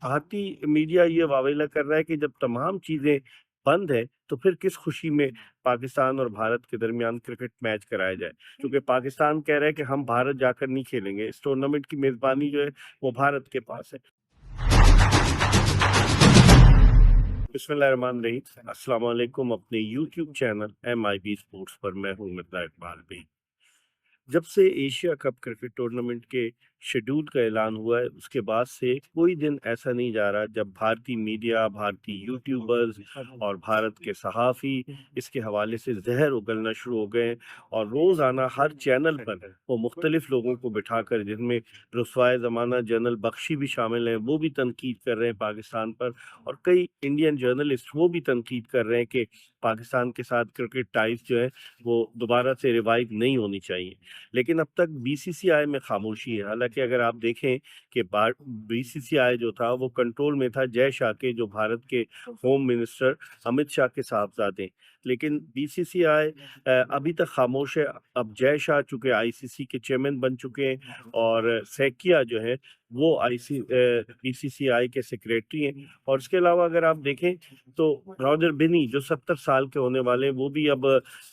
भारतीय मीडिया ये वावेला कर रहा है कि जब तमाम चीज़ें बंद हैं, तो फिर किस खुशी में पाकिस्तान और भारत के दरमियान क्रिकेट मैच कराया जाए। क्योंकि पाकिस्तान कह रहा है कि हम भारत जाकर नहीं खेलेंगे, इस टूर्नामेंट की मेज़बानी जो है वो भारत के पास है। बिस्मिल्लाहिर्रहमानिर्रहीम, अस्सलाम वालेकुम। अपने यूट्यूब चैनल MIB स्पोर्ट्स पर मैं हूँ मिर्ज़ा इकबाल भी। जब से एशिया कप क्रिकेट टूर्नामेंट के शेड्यूल का ऐलान हुआ है, उसके बाद से कोई दिन ऐसा नहीं जा रहा जब भारतीय मीडिया, भारतीय यूट्यूबर्स और भारत के सहाफ़ी इसके हवाले से ज़हर उगलना शुरू हो गए हैं। और रोज़ाना हर चैनल पर वो मुख्तलिफ लोगों को बिठाकर, जिनमें रुसवाए ज़माना जनरल बख्शी भी शामिल हैं, वो भी तनकीद कर रहे हैं पाकिस्तान पर। और कई इंडियन जर्नलिस्ट वो भी तनकीद कर रहे हैं कि पाकिस्तान के साथ क्रिकेट टाइज़ जो है वो दोबारा से रिवाइव नहीं होनी चाहिए। लेकिन अब तक बीसीसीआई में खामोशी है। हालाँकि अगर आप देखें कि बीसीसीआई जो था वो कंट्रोल में था जय शाह के, जो भारत के होम मिनिस्टर अमित शाह के साहबजादे। लेकिन बीसीसीआई अभी तक खामोश है। अब जय शाह चूँकि आईसीसी के चेयरमैन बन चुके हैं और सैकिया जो है वो बीसीसीआई के सेक्रेटरी हैं। और इसके अलावा अगर आप देखें तो रॉजर बिन्नी जो 70 साल के होने वाले हैं, वो भी अब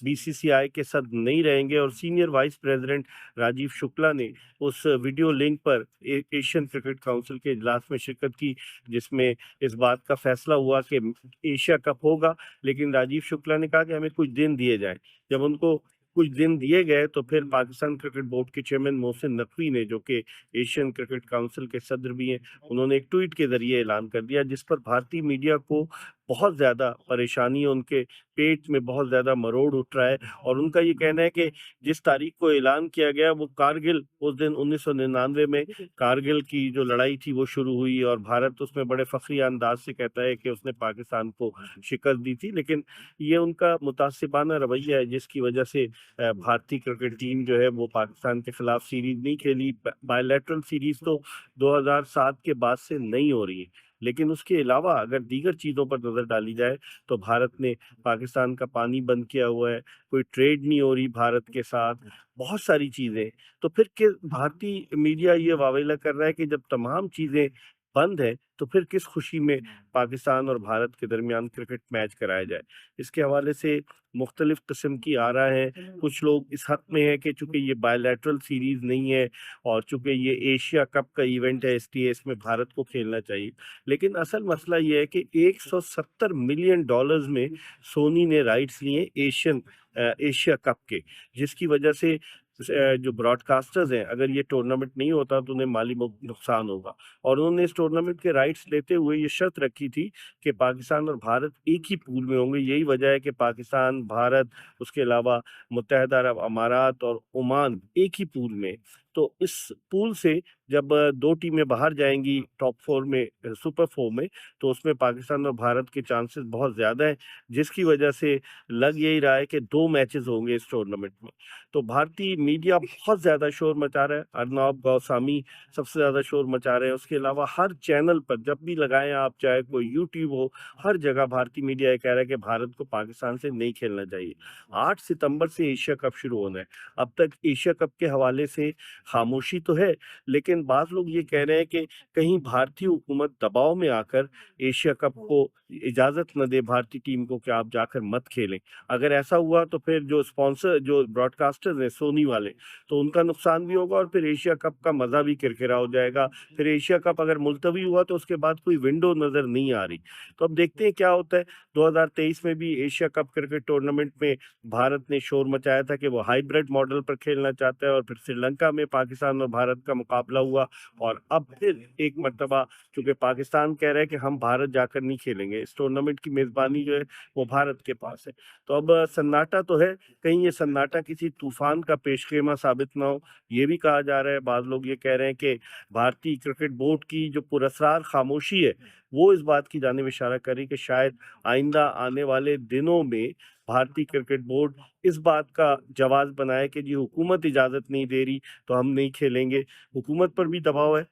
बीसीसीआई के साथ नहीं रहेंगे। और senior vice president Rajeev Shukla ने उस वीडियो लिंक पर एशियन क्रिकेट काउंसिल के इजलास में शिरकत की, जिसमें इस बात का फैसला हुआ कि एशिया कप होगा। लेकिन राजीव शुक्ला ने कहा कि हमें कुछ दिन दिए जाएं। जब उनको कुछ दिन दिए गए तो फिर पाकिस्तान क्रिकेट बोर्ड के चेयरमैन मोहसिन नकवी ने, जो कि एशियन क्रिकेट काउंसिल के सदर भी हैं, उन्होंने एक ट्वीट के जरिए ऐलान कर दिया, जिस पर भारतीय मीडिया को बहुत ज़्यादा परेशानी है। उनके पेट में बहुत ज़्यादा मरोड़ उठ रहा है। और उनका ये कहना है कि जिस तारीख को ऐलान किया गया वो कारगिल, उस दिन 1999 में कारगिल की जो लड़ाई थी वो शुरू हुई और भारत उसमें बड़े फ़ख्रिया अंदाज से कहता है कि उसने पाकिस्तान को शिकस्त दी थी। लेकिन ये उनका मुतासिबाना रवैया है, जिसकी वजह से भारतीय क्रिकेट टीम जो है वो पाकिस्तान के खिलाफ सीरीज नहीं खेली। बायलैटरल सीरीज तो 2007 के बाद से नहीं हो रही है। लेकिन उसके अलावा अगर दीगर चीज़ों पर नज़र डाली जाए तो भारत ने पाकिस्तान का पानी बंद किया हुआ है, कोई ट्रेड नहीं हो रही भारत के साथ, बहुत सारी चीज़ें। तो फिर भारतीय मीडिया ये वावेला कर रहा है कि जब तमाम चीज़ें बंद हैं, तो फिर किस खुशी में पाकिस्तान और भारत के दरमियान क्रिकेट मैच कराया जाए। इसके हवाले से मुख्तलिफ किस्म की आरा हैं। कुछ लोग इस हक़ में हैं कि चूँकि ये बायलैटरल सीरीज़ नहीं है और चूँकि ये एशिया कप का इवेंट है, इसलिए इसमें भारत को खेलना चाहिए। लेकिन असल मसला ये है कि $170 मिलियन में सोनी ने राइट्स लिए एशिया कप के, जिसकी वजह से जो ब्रॉडकास्टर्स हैं, अगर ये टूर्नामेंट नहीं होता तो उन्हें माली नुकसान होगा। और उन्होंने इस टूर्नामेंट के राइट्स लेते हुए ये शर्त रखी थी कि पाकिस्तान और भारत एक ही पूल में होंगे। यही वजह है कि पाकिस्तान, भारत, उसके अलावा मुत्तहदा अरब अमारात और ओमान एक ही पूल में। तो इस पूल से जब 2 टीमें बाहर जाएँगी टॉप 4 में, सुपर 4 में, तो उसमें पाकिस्तान और भारत के चांसेस बहुत ज़्यादा हैं, जिसकी वजह से लग यही रहा है कि 2 मैचेज़ होंगे इस टूर्नामेंट में। तो भारतीय मीडिया बहुत ज़्यादा शोर मचा रहा है। अर्नब गोस्वामी सबसे ज़्यादा शोर मचा रहे हैं। उसके अलावा हर चैनल पर जब भी लगाएँ आप, चाहे कोई यूट्यूब हो, हर जगह भारतीय मीडिया ये कह रहा है कि भारत को पाकिस्तान से नहीं खेलना चाहिए। 8 सितंबर से एशिया कप शुरू होना है। अब तक एशिया कप के हवाले से खामोशी तो है, लेकिन बाज़ लोग ये कह रहे हैं कि कहीं भारतीय हुकूमत दबाव में आकर एशिया कप को इजाज़त न दे भारतीय टीम को कि आप जाकर मत खेलें। अगर ऐसा हुआ तो फिर जो ब्रॉडकास्टर्स हैं सोनी वाले, तो उनका नुकसान भी होगा और फिर एशिया कप का मज़ा भी किरकिरा हो जाएगा। फिर एशिया कप अगर मुलतवी हुआ तो उसके बाद कोई विंडो नज़र नहीं आ रही। तो अब देखते हैं क्या होता है। 2023 में भी एशिया कप क्रिकेट टूर्नामेंट में भारत ने शोर मचाया था कि वो हाइब्रिड मॉडल पर खेलना चाहता है और फिर श्रीलंका में पाकिस्तान और भारत का मुकाबला हुआ। और अब फिर एक मर्तबा चूँकि पाकिस्तान कह रहा है कि हम भारत जाकर नहीं खेलेंगे, इस टूर्नामेंट की मेज़बानी जो है वो भारत के पास है। तो अब सन्नाटा तो है, कहीं ये सन्नाटा किसी तूफ़ान का पेशखेमा साबित ना हो, ये भी कहा जा रहा है। बाज़ लोग ये कह रहे हैं कि भारतीय क्रिकेट बोर्ड की जो पुरअसरार खामोशी है, वो इस बात की जानिब इशारा कर रही है कि शायद आइंदा आने वाले दिनों में भारतीय क्रिकेट बोर्ड इस बात का जवाज़ बनाए कि जी हुकूमत इजाज़त नहीं दे रही, तो हम नहीं खेलेंगे। हुकूमत पर भी दबाव है।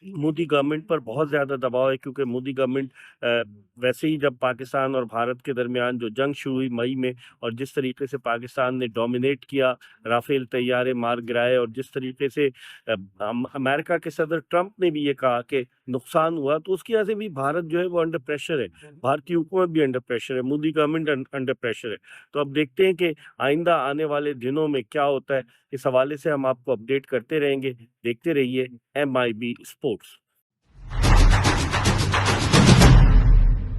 मोदी गवर्नमेंट पर बहुत ज़्यादा दबाव है, क्योंकि मोदी गवर्नमेंट वैसे ही जब पाकिस्तान और भारत के दरमियान जो जंग शुरू हुई मई में, और जिस तरीके से पाकिस्तान ने डोमिनेट किया, राफेल तैयारे मार गिराए, और जिस तरीके से अमेरिका के सदर ट्रंप ने भी ये कहा कि नुकसान हुआ, तो उसकी वजह से भी भारत जो है वो अंडर प्रेशर है। भारतीय हुकूमत भी अंडर प्रेशर है, मोदी गवर्नमेंट अंडर प्रेशर है। तो अब देखते हैं कि आइंदा आने वाले दिनों में क्या होता है। इस हवाले से हम आपको अपडेट करते रहेंगे। देखते रहिए MIB स्पोर्ट्स।